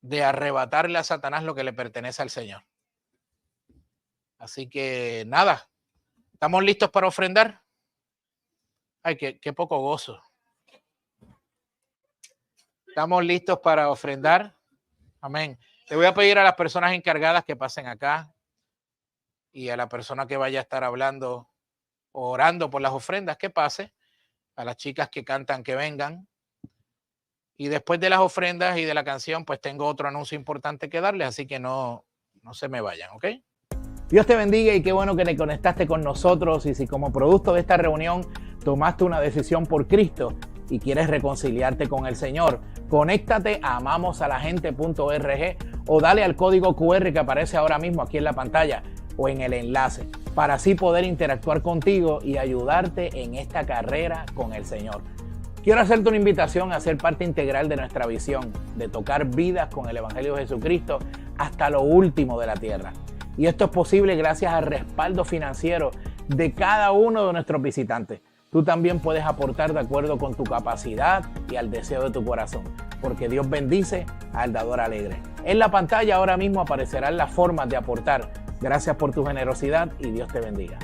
de arrebatarle a Satanás lo que le pertenece al Señor. Así que nada. ¿Estamos listos para ofrendar? Ay, qué poco gozo. Estamos listos para ofrendar. Amén. Le voy a pedir a las personas encargadas que pasen acá y a la persona que vaya a estar hablando o orando por las ofrendas que pase. A las chicas que cantan que vengan. Y después de las ofrendas y de la canción, pues tengo otro anuncio importante que darles, así que no se me vayan, ¿ok? Dios te bendiga y qué bueno que te conectaste con nosotros. Y si como producto de esta reunión tomaste una decisión por Cristo y quieres reconciliarte con el Señor, conéctate a amosalagente.org o dale al código QR que aparece ahora mismo aquí en la pantalla o en el enlace para así poder interactuar contigo y ayudarte en esta carrera con el Señor. Quiero hacerte una invitación a ser parte integral de nuestra visión de tocar vidas con el Evangelio de Jesucristo hasta lo último de la tierra. Y esto es posible gracias al respaldo financiero de cada uno de nuestros visitantes. Tú también puedes aportar de acuerdo con tu capacidad y al deseo de tu corazón, porque Dios bendice al dador alegre. En la pantalla ahora mismo aparecerán las formas de aportar. Gracias por tu generosidad y Dios te bendiga.